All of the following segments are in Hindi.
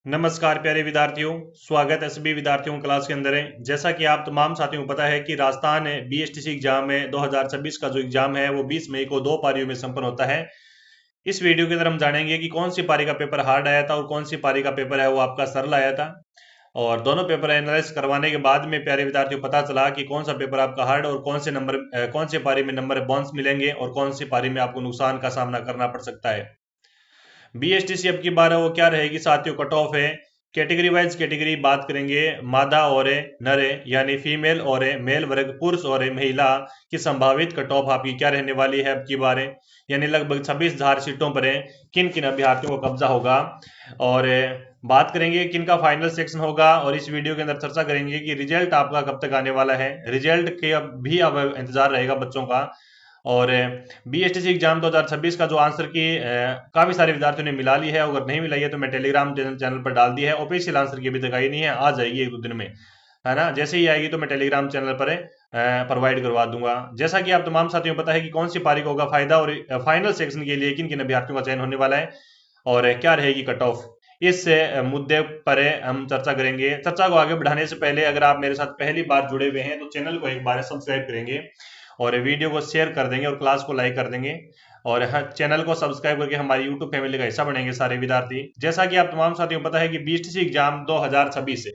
नमस्कार प्यारे विद्यार्थियों। स्वागत है सभी विद्यार्थियों क्लास के अंदर है। जैसा कि आप तमाम साथियों को पता है कि राजस्थान बीएसटीसी एग्जाम में 2026 का जो एग्जाम है वो 20 मई को दो पारियों में संपन्न होता है। इस वीडियो के अंदर हम जानेंगे कि कौन सी पारी का पेपर हार्ड आया था और कौन सी पारी का पेपर है वो आपका सरल आया था। और दोनों पेपर एनालाइज करवाने के बाद में प्यारे विद्यार्थियों पता चला कि कौन सा पेपर आपका हार्ड और कौन से पारी में नंबर बाउंस मिलेंगे और कौन सी पारी में आपको नुकसान का सामना करना पड़ सकता है। बीएसटीसी अब की बार वो क्या रहेगी साथियों, कट ऑफ है। कैटेगरी वाइज कैटेगरी बात करेंगे, मादा और नर यानी फीमेल और मेल वर्ग, पुरुष और महिला की संभावित कट ऑफ आपकी क्या रहने वाली है अब की बार यानी लगभग 26,000 सीटों पर किन किन अभ्यर्थियों को कब्जा होगा। और बात करेंगे किन का फाइनल सेक्शन होगा और इस वीडियो के अंदर चर्चा करेंगे कि रिजल्ट आपका कब तक आने वाला है। रिजल्ट के अब इंतजार रहेगा बच्चों का। और बीएसटीसी एग्जाम 2026 का जो आंसर की काफी सारे विद्यार्थियों ने मिला ली है। अगर नहीं मिलाई है तो मैं टेलीग्राम चैनल पर डाल दी है। ऑफिशियल आंसर की अभी तक आई नहीं है, आ जाएगी एक दो दिन में, है ना। जैसे ही आएगी तो मैं टेलीग्राम चैनल पर प्रोवाइड करवा दूंगा। जैसा कि आप तमाम साथियों को पता है कि कौन सी पारी को होगा फायदा और फाइनल सेक्शन के लिए किन किन अभ्यर्थियों का चयन होने वाला है और क्या रहेगी कट ऑफ, इस मुद्दे पर हम चर्चा करेंगे। चर्चा को आगे बढ़ाने से पहले अगर आप मेरे साथ पहली बार जुड़े हुए हैं तो चैनल को एक बार सब्सक्राइब करेंगे और वीडियो को शेयर कर देंगे और क्लास को लाइक कर देंगे और चैनल को सब्सक्राइब करके हमारी यूट्यूब फैमिली का हिस्सा बनेंगे सारे विद्यार्थी। जैसा कि आप तमाम साथियों को पता है कि बीएसटीसी एग्जाम 2026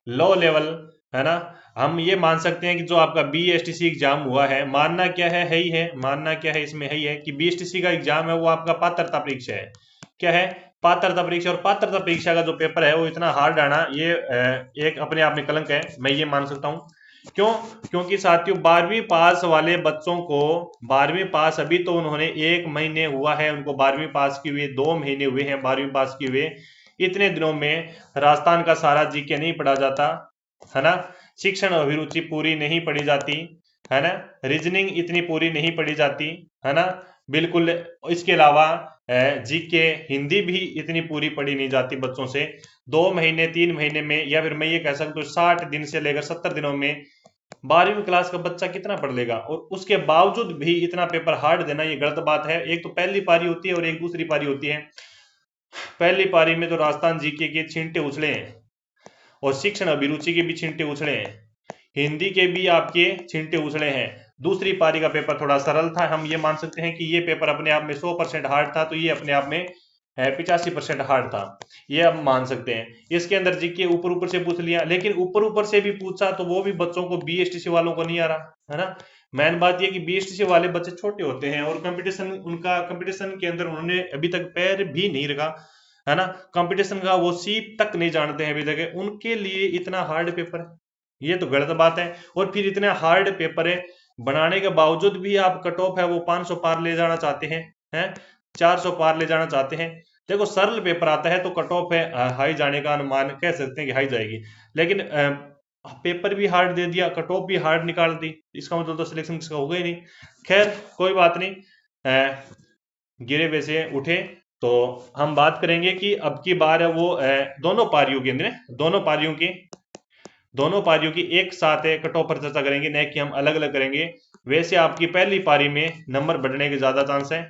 लो लेवल, है ना। हम ये मान सकते हैं कि जो आपका बीएसटीसी एग्जाम हुआ है, मानना क्या है ही है, मानना क्या है इसमें है ही है कि बीएसटीसी का एग्जाम है वो आपका पात्रता परीक्षा है। क्या है? पात्रता परीक्षा। और पात्रता परीक्षा का जो पेपर है वो इतना हार्ड आना ये एक अपने आप में कलंक है, मैं ये मान सकता हूँ। क्यों? क्योंकि साथियों 12वीं पास वाले बच्चों को 12वीं पास अभी तो उन्होंने 1 महीने हुआ है, उनको 12वीं पास किए हुए 2 महीने हुए हैं 12वीं पास किए हुए। इतने दिनों में राजस्थान का सारा जीके नहीं पढ़ा जाता, है ना। शिक्षण अभिरुचि पूरी नहीं पढ़ी जाती, है ना। रीजनिंग इतनी पूरी नहीं पढ़ी जाती, है ना। बिल्कुल। इसके अलावा जीके हिंदी भी इतनी पूरी पढ़ी नहीं जाती बच्चों से। 2 महीने 3 महीने में, या फिर मैं ये कह सकता हूँ 60 दिन से लेकर 70 दिनों में 12वीं क्लास का बच्चा कितना पढ़ लेगा। और उसके बावजूद भी इतना पेपर हार्ड देना ये गलत बात है। एक तो पहली पारी होती है और एक दूसरी पारी होती है। पहली पारी में तो राजस्थान जीके के छींटे उछले हैं और शिक्षण अभिरुचि के भी छींटे उछले हैं, हिंदी के भी आपके छींटे उछले हैं। दूसरी पारी का पेपर थोड़ा सरल था, हम ये मान सकते हैं कि ये पेपर अपने आप में 100% हार्ड था, तो ये अपने आप में 85% हार्ड था, ये हम मान सकते हैं। इसके अंदर जीके ऊपर ऊपर से पूछ लिया, लेकिन ऊपर ऊपर से भी पूछा तो वो भी बच्चों को बीएसटीसी वालों को नहीं आ रहा, है ना। मेन बात ये कि बीएसटीसी वाले बच्चे छोटे होते हैं और कंपटीशन के अंदर उन्होंने अभी तक पैर भी नहीं रखा, है ना। कंपटीशन का वो सीप तक नहीं जानते हैं अभी तक, उनके लिए इतना हार्ड पेपर है, ये तो गलत बात है। और फिर इतने हार्ड पेपर है बनाने के बावजूद भी आप कट ऑफ है वो 500 पार ले जाना चाहते हैं 400 पार ले जाना चाहते हैं। देखो सरल पेपर आता है तो कट ऑफ है हाई जाने का अनुमान कह सकते हैं कि हाई जाएगी, लेकिन पेपर भी हार्ड दे दिया, कट ऑफ भी हार्ड निकाल दी, इसका मतलब तो सिलेक्शन किसका होगा ही नहीं। खैर कोई बात नहीं, गिरे वैसे उठे। तो हम बात करेंगे कि अब की बार है वो दोनों पारियों के अंदर दोनों पारियों की एक साथ कट ऑफ पर चर्चा करेंगे, न कि हम अलग अलग करेंगे। वैसे आपकी पहली पारी में नंबर बढ़ने के ज्यादा चांस है।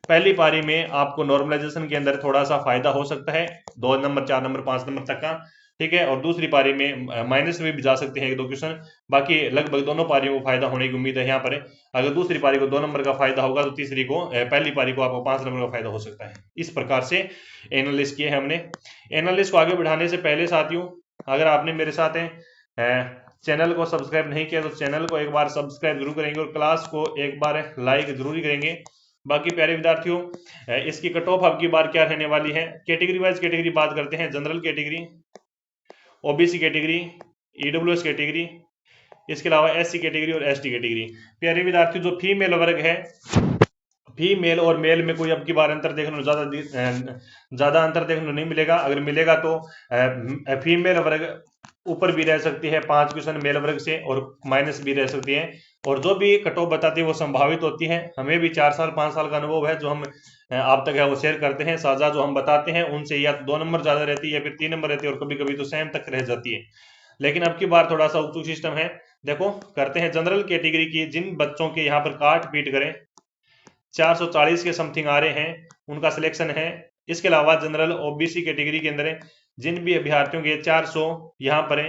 पहली पारी में आपको नॉर्मलाइजेशन के अंदर थोड़ा सा फायदा हो सकता है, 2 नंबर 4 नंबर 5 नंबर तक का, ठीक है। और दूसरी पारी में माइनस में भी जा सकते हैं एक दो क्वेश्चन। बाकी लगभग दोनों पारियों को फायदा होने की उम्मीद है यहाँ पर। अगर दूसरी पारी को 2 नंबर का फायदा होगा तो तीसरी को पहली पारी को आपको 5 नंबर का फायदा हो सकता है। इस प्रकार से एनालिस्ट किए हैं हमने। एनालिस्ट को आगे बढ़ाने से पहले साथियों, अगर आपने मेरे साथ चैनल को सब्सक्राइब नहीं किया तो चैनल को एक बार सब्सक्राइब जरूर करेंगे और क्लास को एक बार लाइक जरूर करेंगे। बाकी प्यारे विद्यार्थियों इसकी कट ऑफ आपकी बार क्या रहने वाली है, कैटेगरी वाइज कैटेगरी बात करते हैं। General category, OBC category, EWS category, इसके अलावा एससी कैटेगरी और एसटी कैटेगरी। प्यारे विद्यार्थियों जो फीमेल वर्ग है, फीमेल और मेल में कोई अब की बार अंतर देखने को ज्यादा अंतर देखने को नहीं मिलेगा। अगर मिलेगा तो फीमेल वर्ग ऊपर भी रह सकती है 5 क्वेश्चन मेल वर्ग से और माइनस भी रह सकती है। और जो भी कट ऑफ बताती है वो संभावित होती है। हमें भी 4 साल 5 साल का अनुभव है जो हम आप तक है वो शेयर करते हैं। साझा जो हम बताते हैं उनसे या तो 2 नंबर ज्यादा रहती है या फिर 3 नंबर रहती है और कभी कभी तो सेम तक रह जाती है। लेकिन अब की बार थोड़ा सा उच्च सिस्टम है। देखो करते हैं जनरल कैटेगरी की, जिन बच्चों के यहाँ पर काट पीट करें 440 के समथिंग आ रहे हैं उनका सिलेक्शन है। इसके अलावा जनरल ओबीसी कैटेगरी के अंदर जिन भी अभ्यर्थियों के 400 यहाँ पर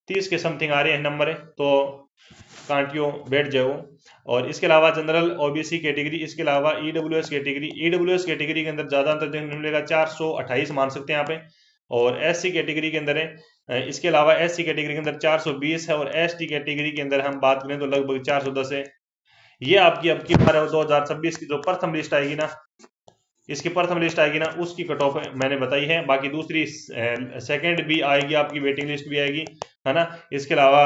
30 के समथिंग आ रहे हैं नंबर, तो कांटियों बैठ जाओ। और इसके अलावा जनरल ओबीसी कैटेगरी, इसके अलावा ईडब्ल्यूएस कैटेगरी के अंदर ज़्यादा अंतर देखने मिलेगा, 428 मान सकते हैं यहाँ पे। और एससी कैटेगरी के अंदर है, इसके अलावा एससी कैटेगरी के अंदर 420 है, और एसटी कैटेगरी के अंदर हम बात करें तो लगभग 410 है। ये आपकी अब की बार 2026 की जो प्रथम लिस्ट आएगी ना, इसकी प्रथम लिस्ट आएगी ना, उसकी कट ऑफ मैंने बताई है। बाकी दूसरी सेकंड भी आएगी, आपकी वेटिंग लिस्ट भी आएगी, है ना। इसके अलावा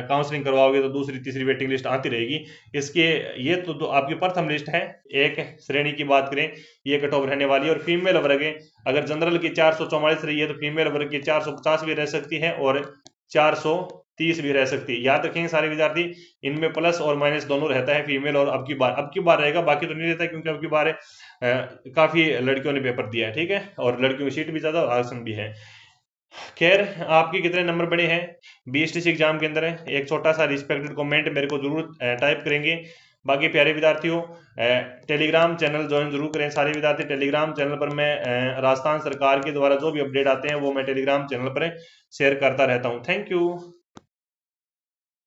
काउंसलिंग करवाओगे तो दूसरी तीसरी वेटिंग लिस्ट आती रहेगी। इसके ये तो आपकी प्रथम लिस्ट है। एक श्रेणी की बात करें, ये कट ऑफ रहने वाली है। और फीमेल वर्ग है, अगर जनरल की 444 रही है तो फीमेल वर्ग की 450 भी रह सकती है और 430 भी रह सकती है। याद रखेंगे सारे विद्यार्थी, इनमें प्लस और माइनस दोनों रहता है, फीमेल और अब की बार रहेगा, बाकी तो नहीं रहता, क्योंकि अब की बार काफी लड़कियों ने पेपर दिया है, ठीक है, और लड़कियों की सीट भी ज्यादा और आसन भी है। खैर, आपके कितने नंबर बने हैं बीएसटीसी एग्जाम के अंदर है, एक छोटा सा रिस्पेक्टेड कमेंट मेरे को जरूर टाइप करेंगे। बाकी प्यारे विद्यार्थियों, टेलीग्राम चैनल ज्वाइन जरूर करें सारे विद्यार्थी। टेलीग्राम चैनल पर मैं राजस्थान सरकार के द्वारा जो भी अपडेट आते हैं वो मैं टेलीग्राम चैनल पर शेयर करता रहता हूँ। Thank you.